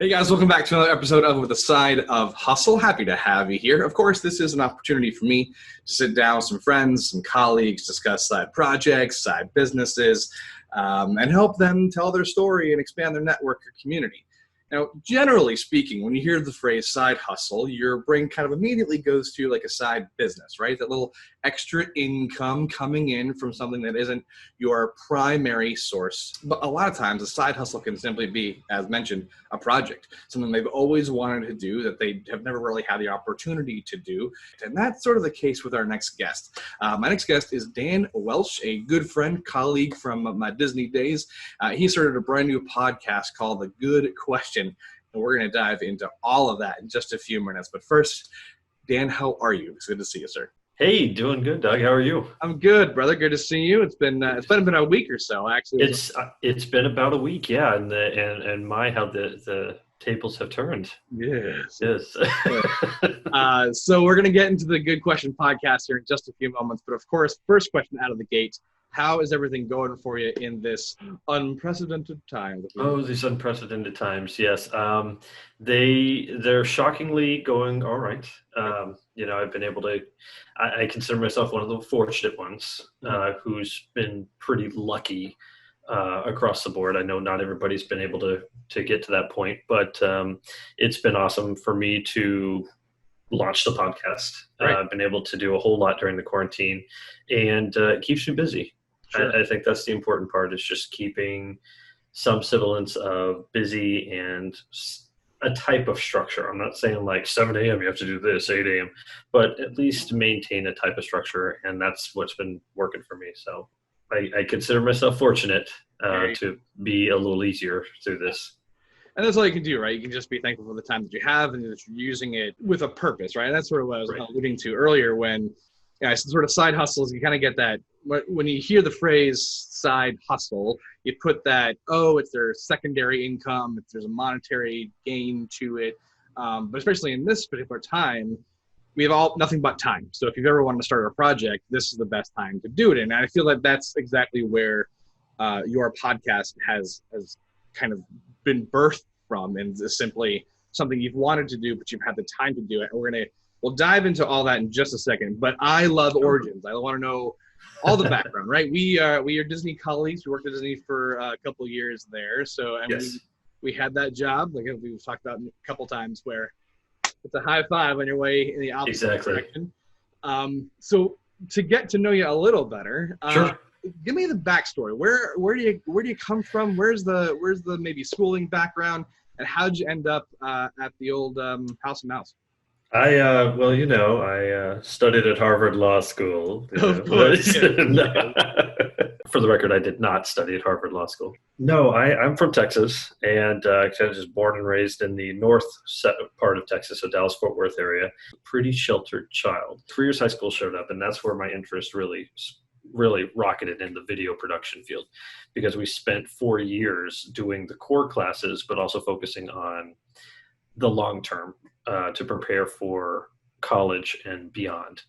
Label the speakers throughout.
Speaker 1: Hey guys, welcome back to another episode of The Side of Hustle. Happy to have you here. Of course, this is an opportunity for me to sit down with some friends, some colleagues, discuss side projects, side businesses, and help them tell their story and expand their network or community. Now, generally speaking, when you hear the phrase side hustle, your brain kind of immediately goes to like a side business, right? That little extra income coming in from something that isn't your primary source. But a lot of times, a side hustle can simply be, as mentioned, a project, something they've always wanted to do that they have never really had the opportunity to do. And that's sort of the case with our next guest. My next guest is Dan Welch, a good friend, colleague from my Disney days. He started a brand new podcast called The Good Question, and we're going to dive into all of that in just a few minutes. But first, Dan, how are you? It's good to see you, sir.
Speaker 2: Hey, doing good, Doug. How are you?
Speaker 1: I'm good, brother. Good to see you. It's been a week or so, actually.
Speaker 2: It's been about a week, yeah, and my how the tables have turned.
Speaker 1: Yes.
Speaker 2: Yes.
Speaker 1: So we're going to get into the Good Question podcast here in just a few moments. But of course, first question out of the gate, how is everything going for you in this unprecedented time?
Speaker 2: Oh, these unprecedented times, yes. They're shockingly going all right. I've been able to, I consider myself one of the fortunate ones who's been pretty lucky across the board. I know not everybody's been able to get to that point, but it's been awesome for me to launch the podcast.
Speaker 1: Right.
Speaker 2: I've been able to do a whole lot during the quarantine, and it keeps me busy. Sure. I think that's the important part, is just keeping some semblance of busy and a type of structure. I'm not saying like 7 a.m. you have to do this, 8 a.m., but at least maintain a type of structure, and that's what's been working for me. So I consider myself fortunate to be a little easier through this.
Speaker 1: And that's all you can do, right? You can just be thankful for the time that you have and that you're using it with a purpose, right? And that's sort of what I was alluding to earlier when sort of side hustles, you kind of get that. When you hear the phrase side hustle, you put that, it's their secondary income, if there's a monetary gain to it. But especially in this particular time, we have nothing but time. So if you've ever wanted to start a project, this is the best time to do it. And I feel like that's exactly where your podcast has kind of been birthed from, and is simply something you've wanted to do, but you've had the time to do it. And we'll dive into all that in just a second. But I love origins. I want to know all the background, right? We are Disney colleagues. We worked at Disney for a couple of years there. So
Speaker 2: yes.
Speaker 1: we had that job, like we've talked about a couple times, where it's a high five on your way in the opposite direction. So to get to know you a little better,
Speaker 2: sure.
Speaker 1: Give me the backstory. Where do you come from? Where's the maybe schooling background, and how'd you end up at the old House of Mouse?
Speaker 2: I studied at Harvard Law School.
Speaker 1: Of course.
Speaker 2: For the record, I did not study at Harvard Law School. No, I'm from Texas, and kind of just born and raised in the north part of Texas, so Dallas-Fort Worth area. Pretty sheltered child. 3 years high school showed up, and that's where my interest really rocketed in the video production field, because we spent 4 years doing the core classes, but also focusing on the long term to prepare for college and beyond.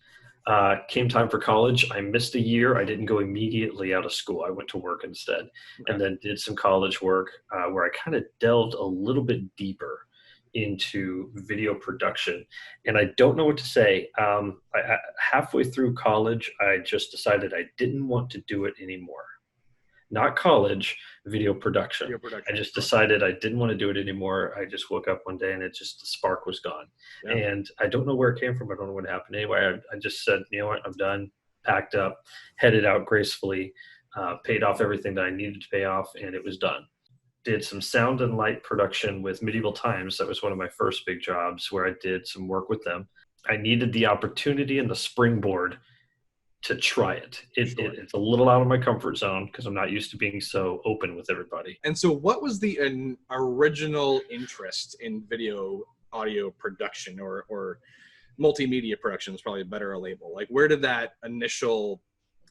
Speaker 2: Came time for college. I missed a year. I didn't go immediately out of school. I went to work instead, and then did some college work where I kind of delved a little bit deeper into video production. And I don't know what to say. Halfway through college, I just decided I didn't want to do it anymore. Not college, video production. I just decided I didn't want to do it anymore. I just woke up one day and the spark was gone. Yeah. And I don't know where it came from. I don't know what happened. Anyway, I just said, you know what, I'm done, packed up, headed out gracefully, paid off everything that I needed to pay off, and it was done. Did some sound and light production with Medieval Times. That was one of my first big jobs, where I did some work with them. I needed the opportunity and the springboard to try it. It's a little out of my comfort zone, because I'm not used to being so open with everybody.
Speaker 1: And so what was the original interest in video audio production, or multimedia production is probably a better label? Like, where did that initial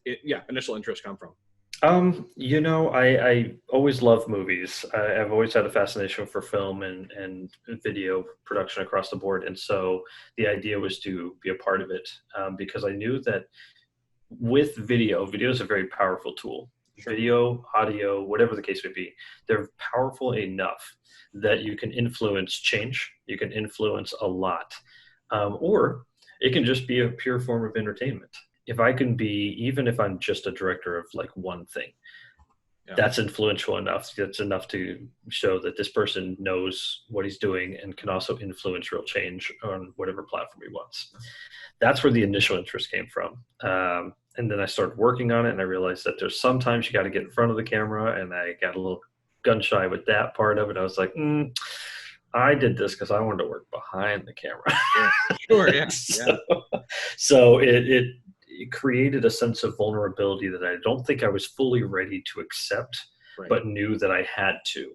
Speaker 1: interest come from?
Speaker 2: I always loved movies. I've always had a fascination for film and video production across the board. And so the idea was to be a part of it, because I knew that with video is a very powerful tool. Sure. Video, audio, whatever the case may be, they're powerful enough that you can influence change. You can influence a lot. Or it can just be a pure form of entertainment. If I can be, even if I'm just a director of like one thing, that's influential enough. That's enough to show that this person knows what he's doing and can also influence real change on whatever platform he wants. That's where the initial interest came from. And then I started working on it, and I realized that there's sometimes you got to get in front of the camera, and I got a little gun shy with that part of it. I was like, I did this because I wanted to work behind the camera.
Speaker 1: Yeah. Sure, yeah.
Speaker 2: So it created a sense of vulnerability that I don't think I was fully ready to accept, but knew that I had to.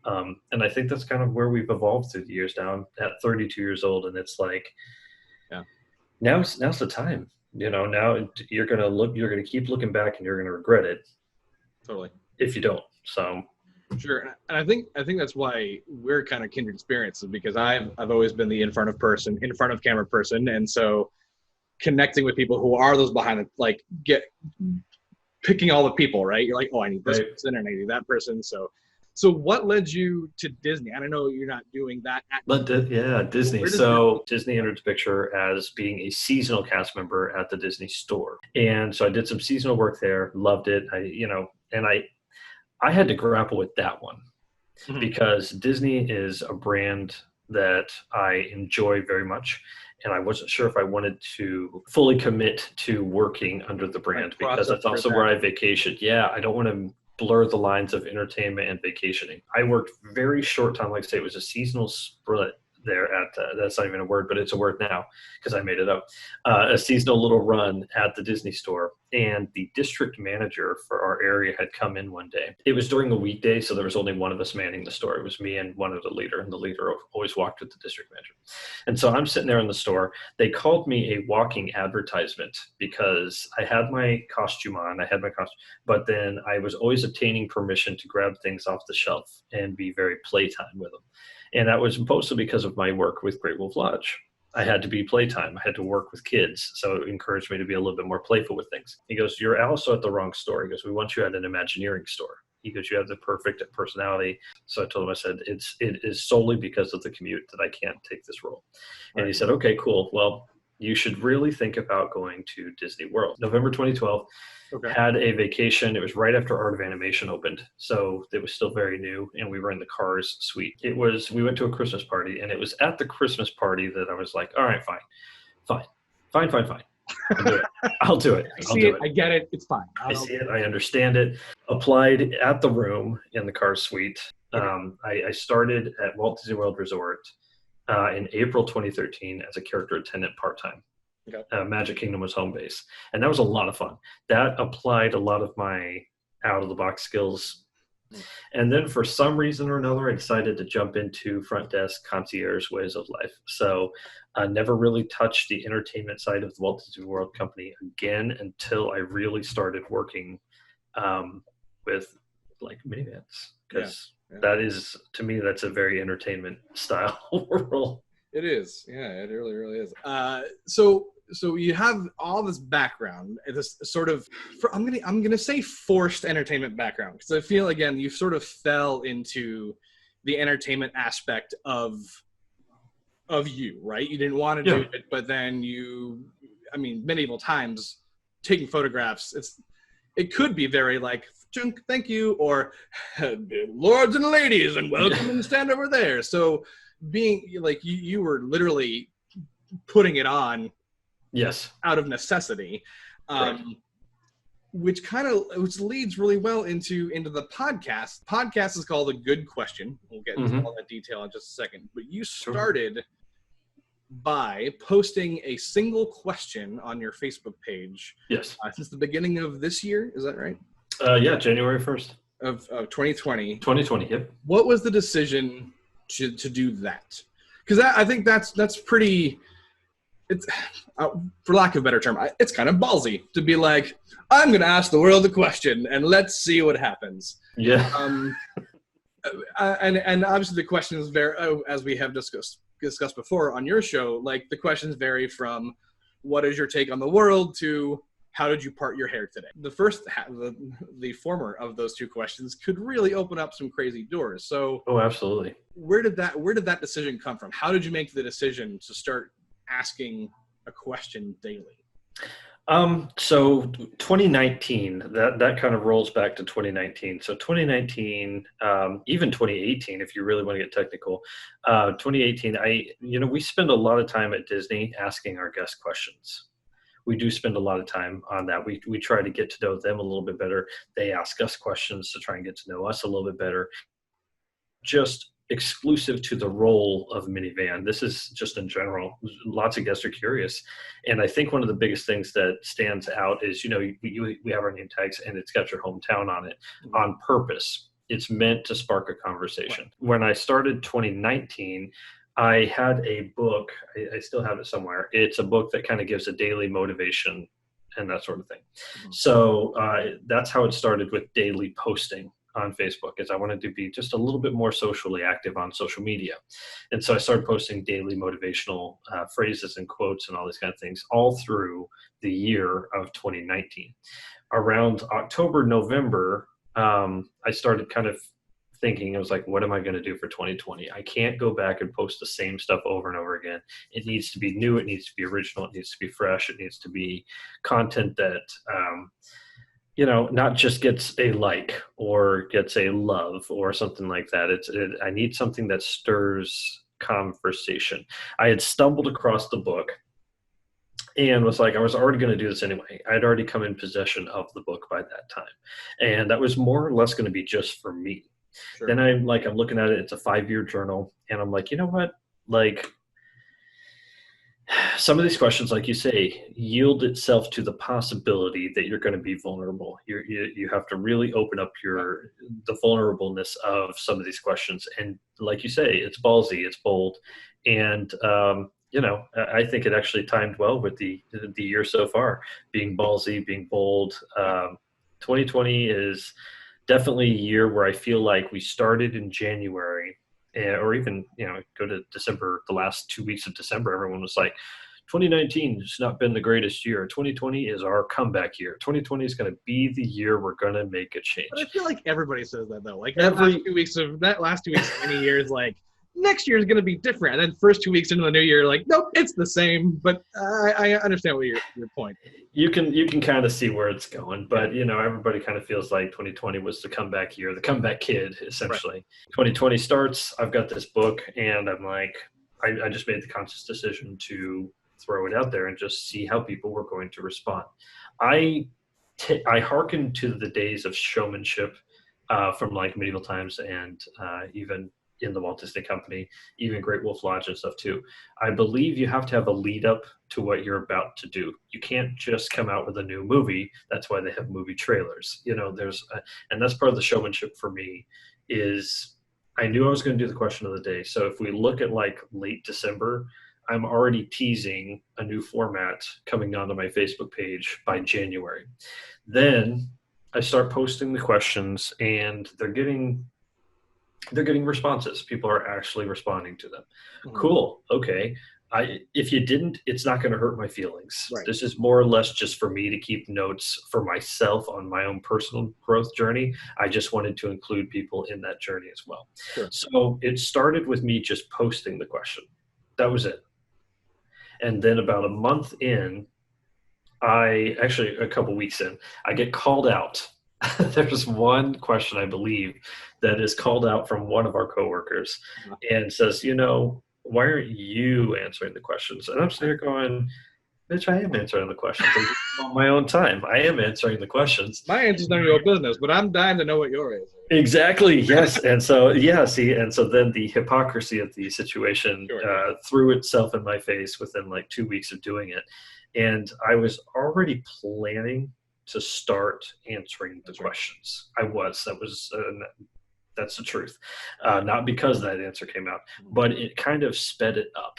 Speaker 2: And I think that's kind of where we've evolved through the years. Now I'm at 32 years old, and it's like, now's the time. Now you're gonna keep looking back, and you're gonna regret it.
Speaker 1: Totally.
Speaker 2: If you don't. So.
Speaker 1: Sure, and I think that's why we're kind of kindred spirits, because I've always been the in front of camera person, and so connecting with people who are those behind it, like picking all the people, right? You're like, oh, I need this person and I need that person. So what led you to Disney? I don't know, you're not doing that.
Speaker 2: Disney. So Disney entered the picture as being a seasonal cast member at the Disney store, and so I did some seasonal work there. Loved it. I had to grapple with that one because Disney is a brand that I enjoy very much. And I wasn't sure if I wanted to fully commit to working under the brand because that's also where I vacationed. Yeah, I don't want to blur the lines of entertainment and vacationing. I worked very short time, like I say, it was a seasonal split there at, that's not even a word, but it's a word now because I made it up, a seasonal little run at the Disney store. And the district manager for our area had come in one day. It was during the weekday, so there was only one of us manning the store. It was me and one of the leader, and the leader always walked with the district manager. And so I'm sitting there in the store. They called me a walking advertisement because I had my costume on, but then I was always obtaining permission to grab things off the shelf and be very playtime with them. And that was mostly because of my work with Great Wolf Lodge. I had to be playtime. I had to work with kids. So it encouraged me to be a little bit more playful with things. He goes, you're also at the wrong store. He goes, we want you at an Imagineering store. He goes, you have the perfect personality. So I told him, I said, it is solely because of the commute that I can't take this role. And he said, okay, cool. Well, you should really think about going to Disney World. November 2012, had a vacation. It was right after Art of Animation opened. So it was still very new, and we were in the Cars suite. We went to a Christmas party, and it was at the Christmas party that I was like, all right, fine. I'll do it.
Speaker 1: I see it. I get it. It's fine.
Speaker 2: I see it. I understand it. Applied at the room in the Cars suite. I started at Walt Disney World Resort in April 2013 as a character attendant part-time. Magic Kingdom was home base. And that was a lot of fun. That applied a lot of my out-of-the-box skills. And then for some reason or another, I decided to jump into front desk concierge ways of life. So I never really touched the entertainment side of the Walt Disney World Company again until I really started working with like minivans. Because that is, to me, that's a very entertainment style role.
Speaker 1: It is. Yeah, it really is. So you have all this background, this sort of, I'm gonna say forced entertainment background, because I feel, again, you sort of fell into the entertainment aspect of you, right? You didn't want to do it, but then medieval times, taking photographs, it could be very like, thank you, or lords and ladies, and welcome, and stand over there. So being like, you were literally putting it on out of necessity, which leads really well into the podcast. Podcast is called A Good Question. We'll get into all that detail in just a second, but you started by posting a single question on your Facebook page since the beginning of this year. Is that right?
Speaker 2: January 1st
Speaker 1: of 2020.
Speaker 2: 2020. Yep.
Speaker 1: What was the decision to do that? Because I think that's pretty, it's for lack of a better term, it's kind of ballsy to be like, I'm going to ask the world a question and let's see what happens.
Speaker 2: Yeah.
Speaker 1: And obviously the questions vary, as we have discussed before on your show. Like, the questions vary from what is your take on the world to how did you part your hair today? The former of those two questions could really open up some crazy doors. So,
Speaker 2: oh, absolutely.
Speaker 1: Where did that decision come from? How did you make the decision to start asking a question daily?
Speaker 2: So 2019, that kind of rolls back to 2019. So 2019, even 2018, if you really want to get technical, 2018, we spend a lot of time at Disney asking our guests questions. We do spend a lot of time on that. We try to get to know them a little bit better. They ask us questions to try and get to know us a little bit better. Just exclusive to the role of minivan. This is just in general. Lots of guests are curious. And I think one of the biggest things that stands out is, we have our name tags and it's got your hometown on it on purpose. It's meant to spark a conversation. Right. When I started 2019, I had a book, I still have it somewhere. It's a book that kind of gives a daily motivation and that sort of thing. So that's how it started with daily posting on Facebook, is I wanted to be just a little bit more socially active on social media. And so I started posting daily motivational phrases and quotes and all these kind of things all through the year of 2019. Around October, November, I started kind of thinking, I was like, what am I going to do for 2020? I can't go back and post the same stuff over and over again. It needs to be new. It needs to be original. It needs to be fresh. It needs to be content that, not just gets a like or gets a love or something like that. I need something that stirs conversation. I had stumbled across the book and was like, I was already going to do this anyway. I'd already come in possession of the book by that time. And that was more or less going to be just for me. Sure. Then I'm looking at it. It's a 5-year journal. And I'm like, you know what? Some of these questions, like you say, yield itself to the possibility that you're going to be vulnerable. You have to really open up the vulnerableness of some of these questions. And like you say, it's ballsy, it's bold. And, I think it actually timed well with the year so far, being ballsy, being bold. 2020 is definitely a year where I feel like we started in January, or even, go to December, the last 2 weeks of December, everyone was like, 2019 has not been the greatest year. 2020 is our comeback year. 2020 is going to be the year we're going to make a change.
Speaker 1: But I feel like everybody says that, though. Like that last 2 weeks of any year is like, next year is going to be different. And then first 2 weeks into the new year, like, nope, it's the same. But I understand what your point.
Speaker 2: You can kind of see where it's going, but everybody kind of feels like 2020 was the comeback year, the comeback kid, essentially. Right. 2020 starts. I've got this book, and I'm like, I just made the conscious decision to throw it out there and just see how people were going to respond. I hearkened to the days of showmanship from like medieval times and even in the Walt Disney Company, even Great Wolf Lodge and stuff too. I believe you have to have a lead up to what you're about to do. You can't just come out with a new movie. That's why they have movie trailers. And that's part of the showmanship for me is I knew I was going to do the question of the day. So if we look at like late December, I'm already teasing a new format coming onto my Facebook page by January. Then I start posting the questions and they're getting responses. People are actually responding to them. Mm-hmm. Cool. Okay. If you didn't, it's not going to hurt my feelings. Right. This is more or less just for me to keep notes for myself on my own personal growth journey. I just wanted to include people in that journey as well. Sure. So it started with me just posting the question. That was it. And then about a month in, a couple weeks in, I get called out. There's one question, I believe, that is called out from one of our coworkers and says, why aren't you answering the questions? And I'm sitting here going, bitch, I am answering the questions. On my own time. I am answering the questions.
Speaker 1: My answer's none of your business, but I'm dying to know what your is.
Speaker 2: Exactly. Yes. And so, and so then the hypocrisy of the situation threw itself in my face within like 2 weeks of doing it. And I was already planning to start answering the questions. That's the truth. Not because that answer came out, but it kind of sped it up.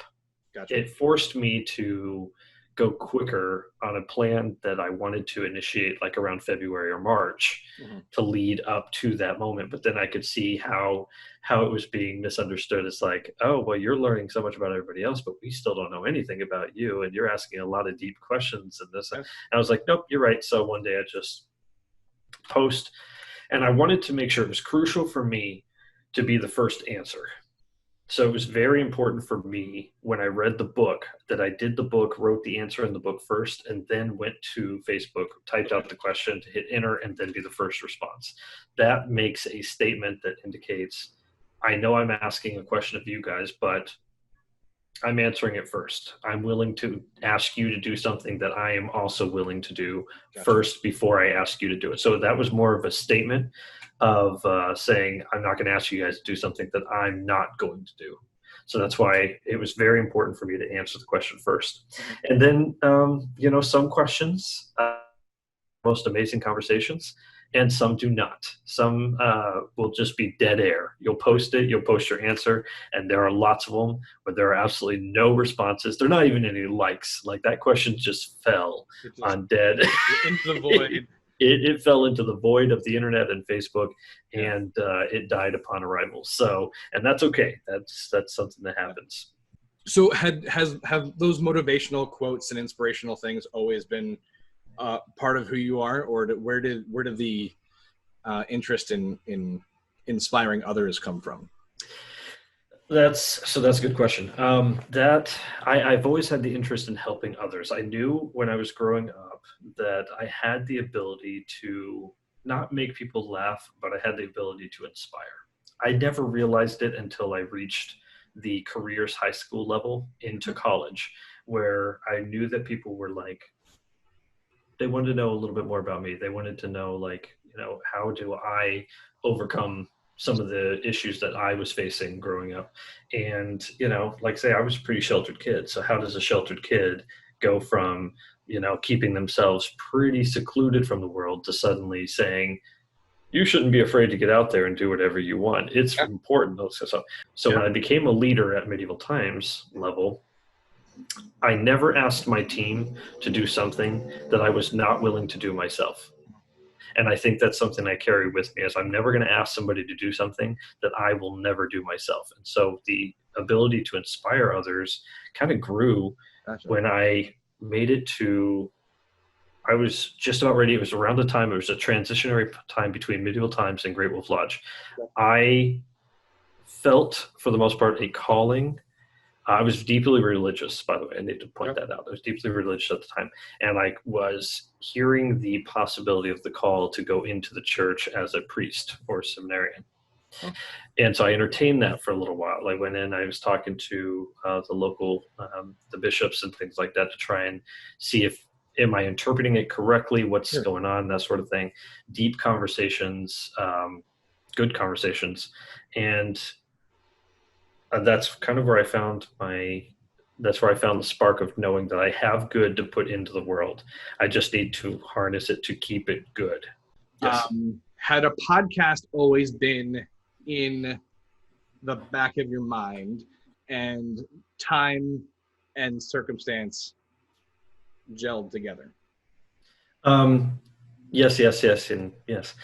Speaker 2: Gotcha. It forced me to go quicker on a plan that I wanted to initiate like around February or March to lead up to that moment. But then I could see how it was being misunderstood. It's like, oh, well, you're learning so much about everybody else, but we still don't know anything about you. And you're asking a lot of deep questions and this. And I was like, nope, you're right. So one day I just post, and I wanted to make sure it was crucial for me to be the first answer. So it was very important for me when I read the book that I did the book, wrote the answer in the book first, and then went to Facebook, typed out the question to hit enter, and then be the first response. That makes a statement that indicates, I know I'm asking a question of you guys, but I'm answering it first. I'm willing to ask you to do something that I am also willing to do first before I ask you to do it. So that was more of a statement of saying, I'm not going to ask you guys to do something that I'm not going to do. So that's why it was very important for me to answer the question first. And then, some questions, most amazing conversations, and some do not. Some will just be dead air. You'll post it, you'll post your answer, and there are lots of them where there are absolutely no responses. There are not even any likes. Like that question just fell on dead.
Speaker 1: Into the void.
Speaker 2: It fell into the void of the internet and Facebook, and it died upon arrival. So, and that's okay. That's something that happens.
Speaker 1: So have those motivational quotes and inspirational things always been part of who you are, or where did the interest in inspiring others come from?
Speaker 2: That's a good question. I've always had the interest in helping others. I knew when I was growing up that I had the ability to not make people laugh, but I had the ability to inspire. I never realized it until I reached the careers high school level into college, where I knew that people were like, they wanted to know a little bit more about me. They wanted to know, like, how do I overcome some of the issues that I was facing growing up? And, like say, I was a pretty sheltered kid. So how does a sheltered kid go from, keeping themselves pretty secluded from the world to suddenly saying, you shouldn't be afraid to get out there and do whatever you want. It's important. So when I became a leader at Medieval Times level, I never asked my team to do something that I was not willing to do myself. And I think that's something I carry with me, is I'm never going to ask somebody to do something that I will never do myself. And so the ability to inspire others kind of grew when I made it to, I was just about ready. It was around the time, it was a transitionary time between Medieval Times and Great Wolf Lodge. I felt, for the most part, a calling. I was deeply religious, by the way. I need to point that out. I was deeply religious at the time. And I was hearing the possibility of the call to go into the church as a priest or seminarian. And so I entertained that for a little while. I went in, I was talking to the local, the bishops and things like that, to try and see if, am I interpreting it correctly? What's going on? That sort of thing. Deep conversations, good conversations. And that's kind of where I found the spark of knowing that I have good to put into the world. I just need to harness it to keep it good. Yes.
Speaker 1: Had a podcast always been in the back of your mind, and time and circumstance gelled together?
Speaker 2: Yes, and yes.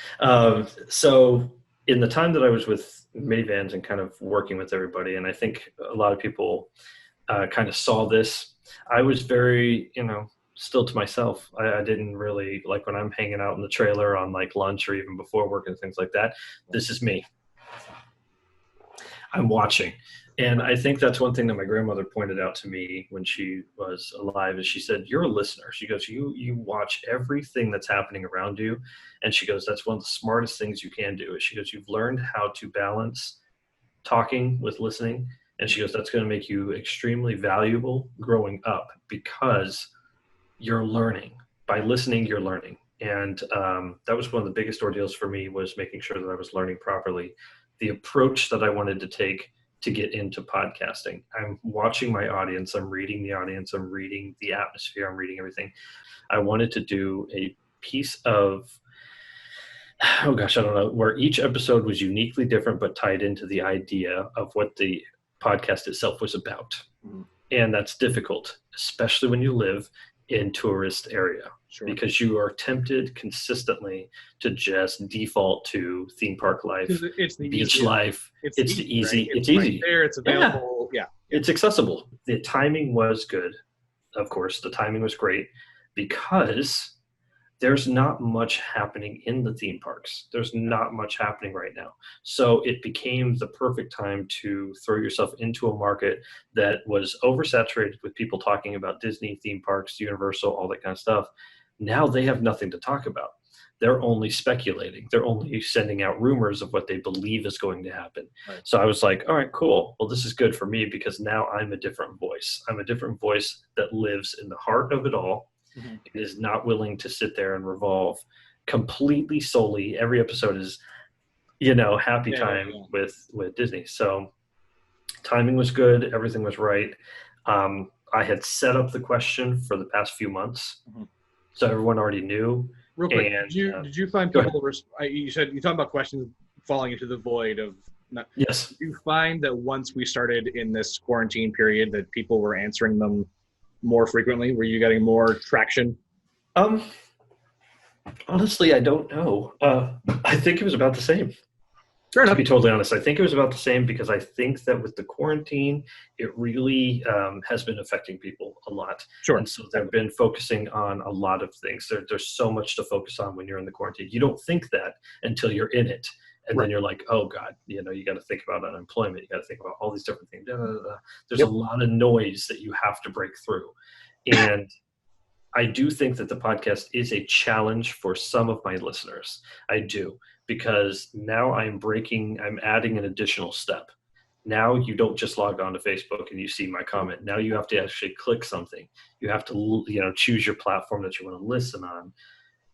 Speaker 2: So in the time that I was with minivans and kind of working with everybody, and I think a lot of people kind of saw this, I was very, still to myself. I didn't really, like when I'm hanging out in the trailer on like lunch or even before work and things like that, this is me. I'm watching. And I think that's one thing that my grandmother pointed out to me when she was alive, is she said, you're a listener. She goes, you watch everything that's happening around you. And she goes, that's one of the smartest things you can do. She goes, you've learned how to balance talking with listening. And she goes, that's going to make you extremely valuable growing up, because you're learning. By listening, you're learning. And that was one of the biggest ordeals for me, was making sure that I was learning properly the approach that I wanted to take to get into podcasting. I'm watching my audience. I'm reading the audience. I'm reading the atmosphere. I'm reading everything. I wanted to do a piece of, I don't know, where each episode was uniquely different, but tied into the idea of what the podcast itself was about. And that's difficult, especially when you live in tourist area,
Speaker 1: Sure.
Speaker 2: because you are tempted consistently to just default to theme park life,
Speaker 1: It's the
Speaker 2: beach
Speaker 1: easiest.
Speaker 2: life. It's
Speaker 1: easy,
Speaker 2: easy.
Speaker 1: right?
Speaker 2: It's
Speaker 1: right
Speaker 2: easy.
Speaker 1: there. It's available. Yeah.
Speaker 2: It's accessible. The timing was good. Of course, the timing was great because there's not much happening in the theme parks. There's not much happening right now. So it became the perfect time to throw yourself into a market that was oversaturated with people talking about Disney, theme parks, Universal, all that kind of stuff. Now they have nothing to talk about. They're only speculating. They're only sending out rumors of what they believe is going to happen.
Speaker 1: Right.
Speaker 2: So I was like, all right, cool. Well, this is good for me because now I'm a different voice. I'm a different voice that lives in the heart of it all. Mm-hmm. It is not willing to sit there and revolve completely solely. Every episode is, happy time with Disney. So timing was good. Everything was right. I had set up the question for the past few months. Mm-hmm. So everyone already knew.
Speaker 1: Real quick, did you find people? You said you talked about questions falling into the void of.
Speaker 2: Yes.
Speaker 1: Did you find that once we started in this quarantine period, that people were answering them more frequently? Were you getting more traction?
Speaker 2: Honestly, I don't know. I think it was about the same.
Speaker 1: Fair enough.
Speaker 2: To be totally honest, I think it was about the same because I think that with the quarantine, it really has been affecting people a lot.
Speaker 1: Sure.
Speaker 2: And so they've been focusing on a lot of things. There's so much to focus on when you're in the quarantine. You don't think that until you're in it. And then you're like, oh God, you got to think about unemployment. You got to think about all these different things. There's a lot of noise that you have to break through. And I do think that the podcast is a challenge for some of my listeners. I do, because now I'm adding an additional step. Now you don't just log on to Facebook and you see my comment. Now you have to actually click something. You have to, choose your platform that you want to listen on.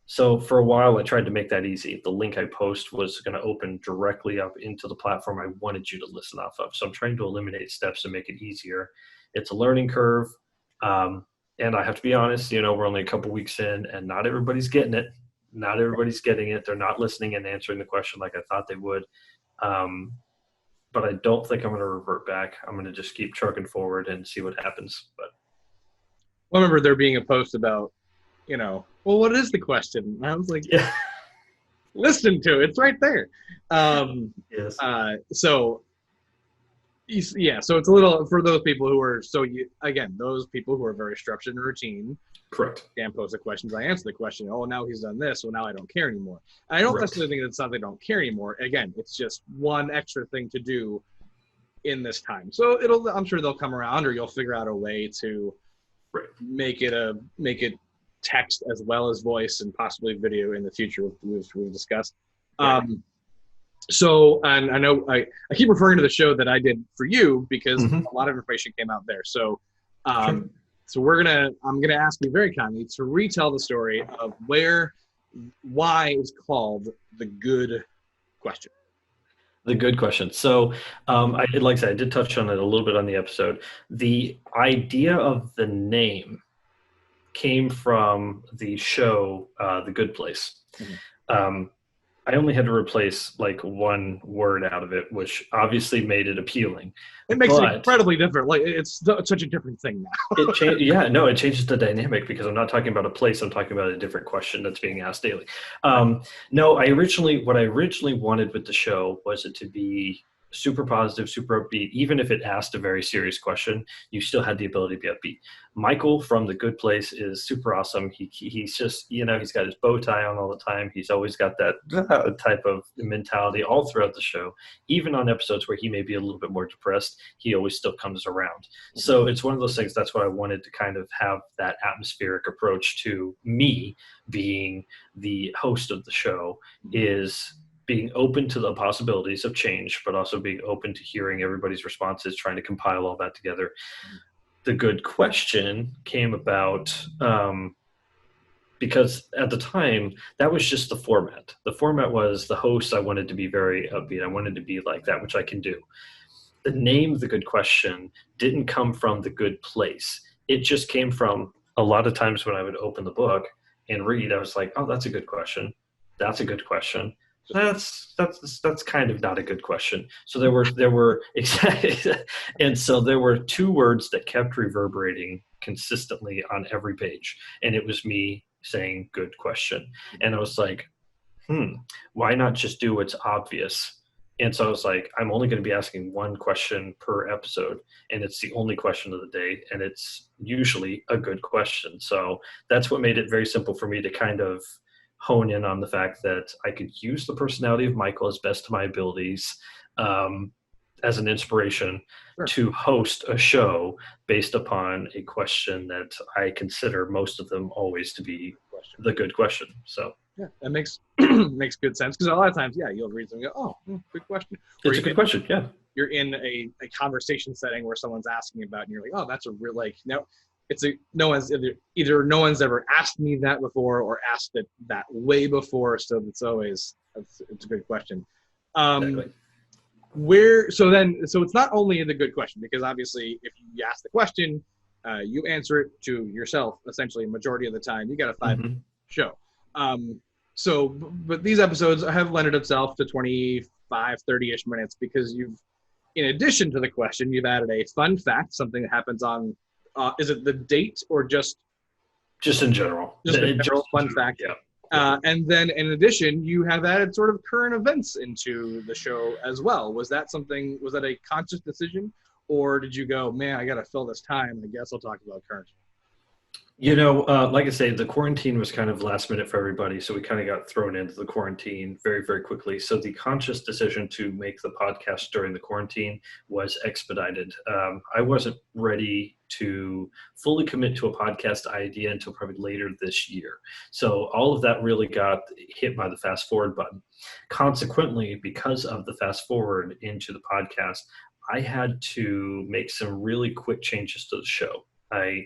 Speaker 2: So for a while, I tried to make that easy. The link I post was going to open directly up into the platform I wanted you to listen off of. So I'm trying to eliminate steps and make it easier. It's a learning curve. And I have to be honest, we're only a couple weeks in and not everybody's getting it. Not everybody's getting it. They're not listening and answering the question like I thought they would. But I don't think I'm going to revert back. I'm going to just keep trucking forward and see what happens. But
Speaker 1: I remember there being a post about, well, what is the question? And I was like, listen to it. It's right there.
Speaker 2: Yes.
Speaker 1: So it's a little, for those people who are, those people who are very structured and routine.
Speaker 2: Correct.
Speaker 1: Dan posts the questions, I answer the question. Oh, now he's done this, so now I don't care anymore. I don't necessarily think it's not they don't care anymore. Again, it's just one extra thing to do in this time. So I'm sure they'll come around, or you'll figure out a way to make it text as well as voice and possibly video in the future, which we've discussed. So, and I know I keep referring to the show that I did for you because a lot of information came out there. So, so I'm gonna ask you very kindly to retell the story of why it's called The Good Question.
Speaker 2: The Good Question. So, like I said, I did touch on it a little bit on the episode. The idea of the name came from the show, The Good Place. I only had to replace like one word out of it, which obviously made it appealing.
Speaker 1: It makes it incredibly different. Like it's such a different thing now.
Speaker 2: It changes the dynamic because I'm not talking about a place. I'm talking about a different question that's being asked daily. What I originally wanted with the show was it to be super positive, super upbeat. Even if it asked a very serious question, you still had the ability to be upbeat. Michael from The Good Place is super awesome. He's just, he's got his bow tie on all the time. He's always got that type of mentality all throughout the show. Even on episodes where he may be a little bit more depressed, he always still comes around. So it's one of those things. That's what I wanted to kind of have that atmospheric approach to me being the host of the show is being open to the possibilities of change, but also being open to hearing everybody's responses, trying to compile all that together. The Good Question came about because at the time, that was just the format. The format was the host. I wanted to be very upbeat. I wanted to be like that, which I can do. The name The Good Question didn't come from The Good Place. It just came from a lot of times when I would open the book and read, I was like, oh, that's a good question. That's a good question. That's kind of not a good question. So there were exactly, and so there were two words that kept reverberating consistently on every page, and it was me saying "good question," and I was like, why not just do what's obvious? And so I was like, I'm only going to be asking one question per episode, and it's the only question of the day, and it's usually a good question. So that's what made it very simple for me to kind of hone in on the fact that I could use the personality of Michael as best of my abilities as an inspiration to host a show based upon a question that I consider most of them always to be the good question. So.
Speaker 1: Yeah, that makes makes good sense, because a lot of times, you'll read something and go, oh, good question.
Speaker 2: It's a good question, yeah.
Speaker 1: You're in a conversation setting where someone's asking about it, and you're like, oh, that's a real, no one's either no one's ever asked me that before or asked it that way before, so it's a good question.
Speaker 2: Exactly.
Speaker 1: So it's not only the good question, because obviously if you ask the question, you answer it to yourself, essentially, a majority of the time. You got a 5-minute show. But these episodes have lended itself to 25, 30-ish minutes, because in addition to the question, you've added a fun fact, something that happens on, is it the date or just
Speaker 2: in general?
Speaker 1: Just a general fun fact.
Speaker 2: Yeah.
Speaker 1: And then in addition, you have added sort of current events into the show as well. Was that a conscious decision, or did you go, man, I got to fill this time, I guess I'll talk about current?
Speaker 2: Like I say, the quarantine was kind of last minute for everybody, so we kind of got thrown into the quarantine very, very quickly. So the conscious decision to make the podcast during the quarantine was expedited. I wasn't ready to fully commit to a podcast idea until probably later this year. So all of that really got hit by the fast forward button. Consequently, because of the fast forward into the podcast, I had to make some really quick changes to the show. I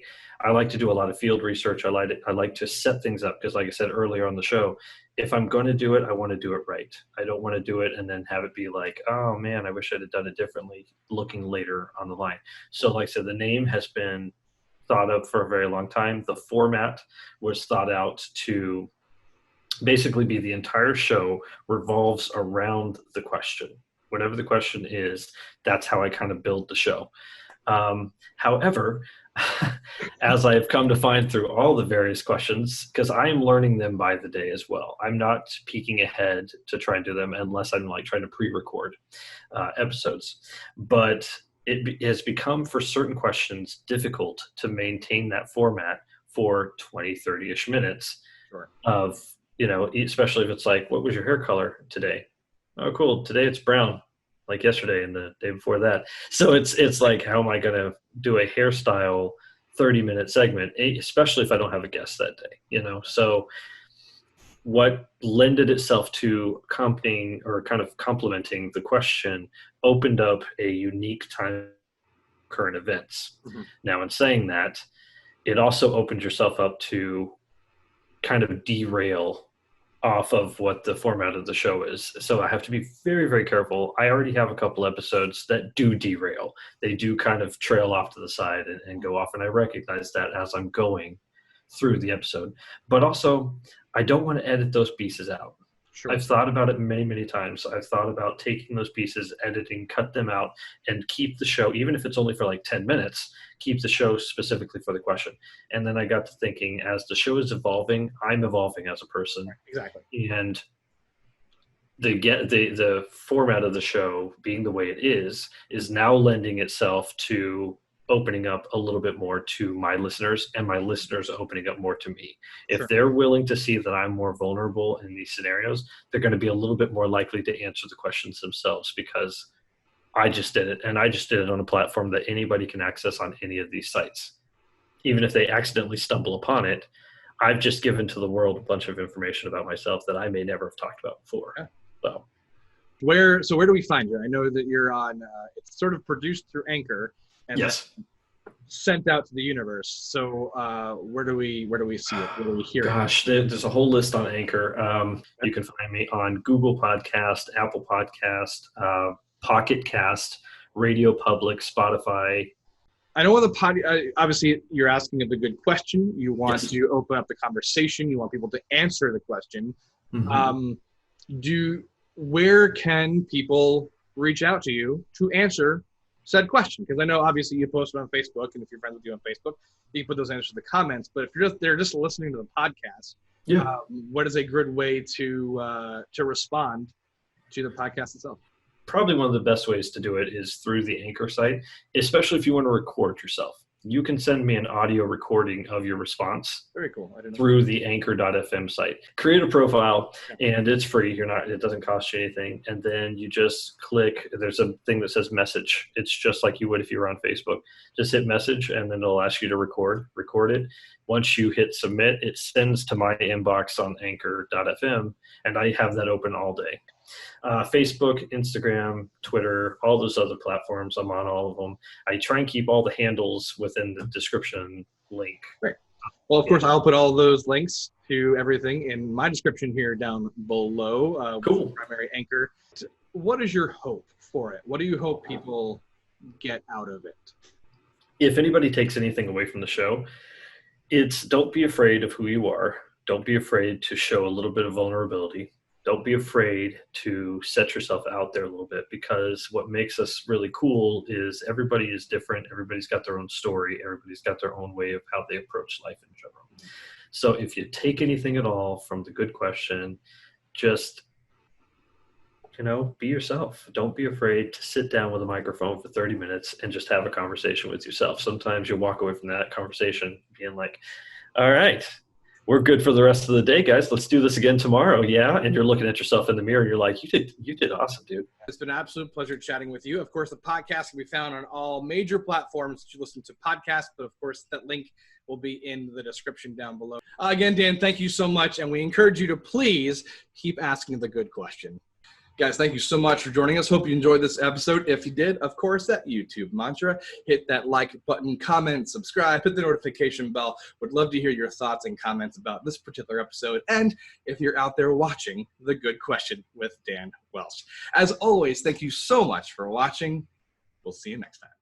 Speaker 2: like to do a lot of field research. I like to set things up, because like I said earlier on the show, if I'm going to do it, I want to do it right. I don't want to do it and then have it be like, oh man, I wish I'd have done it differently looking later on the line. So like I said, the name has been thought of for a very long time. The format was thought out to basically be the entire show revolves around the question. Whatever the question is, that's how I kind of build the show. However, as I've come to find through all the various questions, because I am learning them by the day as well. I'm not peeking ahead to try and do them unless I'm like trying to pre-record episodes. But it has become, for certain questions, difficult to maintain that format for 20, 30-ish minutes of, especially if it's like, what was your hair color today? Oh, cool. Today it's brown, like yesterday and the day before that. So it's like, how am I going to do a hairstyle 30-minute segment, especially if I don't have a guest that day, So what lended itself to accompanying or kind of complementing the question opened up a unique time current events. Now, in saying that, it also opened yourself up to kind of derail off of what the format of the show is. So I have to be very, very careful. I already have a couple episodes that do derail. They do kind of trail off to the side and go off. And I recognize that as I'm going through the episode. But also, I don't want to edit those pieces out. Sure. I've thought about it many, many times. I've thought about taking those pieces, editing, cut them out, and keep the show, even if it's only for like 10 minutes, keep the show specifically for the question. And then I got to thinking, as the show is evolving, I'm evolving as a person.
Speaker 1: Exactly.
Speaker 2: And the format of the show being the way it is now lending itself to opening up a little bit more to my listeners, and my listeners opening up more to me. If they're willing to see that I'm more vulnerable in these scenarios, they're going to be a little bit more likely to answer the questions themselves, because I just did it, and I just did it on a platform that anybody can access on any of these sites. Even if they accidentally stumble upon it, I've just given to the world a bunch of information about myself that I may never have talked about before. So
Speaker 1: where do we find you? I know that you're on, it's sort of produced through Anchor. And
Speaker 2: yes,
Speaker 1: sent out to the universe. So where do we see it? Where do we hear it?
Speaker 2: Gosh, there's a whole list on Anchor. You can find me on Google Podcast, Apple Podcast, Pocket Cast, Radio Public, Spotify.
Speaker 1: I know obviously you're asking a good question. You want to open up the conversation. You want people to answer the question. where can people reach out to you to answer said question? Because I know obviously you post it on Facebook, and if you're friends with you on Facebook, you can put those answers in the comments. But if they're just listening to the podcast, what is a good way to respond to the podcast itself?
Speaker 2: Probably one of the best ways to do it is through the Anchor site, especially if you want to record yourself. You can send me an audio recording of your response.
Speaker 1: Very cool. I didn't know.
Speaker 2: Through the anchor.fm site. Create a profile, and it's free. It doesn't cost you anything. And then you just click, there's a thing that says message. It's just like you would if you were on Facebook. Just hit message, and then it'll ask you to record it. Once you hit submit, it sends to my inbox on anchor.fm, and I have that open all day. Facebook, Instagram, Twitter, all those other platforms, I'm on all of them. I try and keep all the handles within the description link.
Speaker 1: Great. Well, of course, I'll put all those links to everything in my description here down below.
Speaker 2: Cool.
Speaker 1: Primary Anchor. What is your hope for it? What do you hope people get out of it?
Speaker 2: If anybody takes anything away from the show, it's don't be afraid of who you are. Don't be afraid to show a little bit of vulnerability. Don't be afraid to set yourself out there a little bit, because what makes us really cool is everybody is different. Everybody's got their own story. Everybody's got their own way of how they approach life in general. So if you take anything at all from the good question, just, be yourself. Don't be afraid to sit down with a microphone for 30 minutes and just have a conversation with yourself. Sometimes you'll walk away from that conversation being like, all right, we're good for the rest of the day, guys. Let's do this again tomorrow. Yeah. And you're looking at yourself in the mirror and you're like, you did awesome, dude.
Speaker 1: It's been an absolute pleasure chatting with you. Of course, the podcast can be found on all major platforms to listen to podcasts, but of course that link will be in the description down below. Again, Dan, thank you so much. And we encourage you to please keep asking the good question. Guys, thank you so much for joining us. Hope you enjoyed this episode. If you did, of course, that YouTube mantra, hit that like button, comment, subscribe, hit the notification bell. Would love to hear your thoughts and comments about this particular episode. And if you're out there watching The Good Question with Dan Welch. As always, thank you so much for watching. We'll see you next time.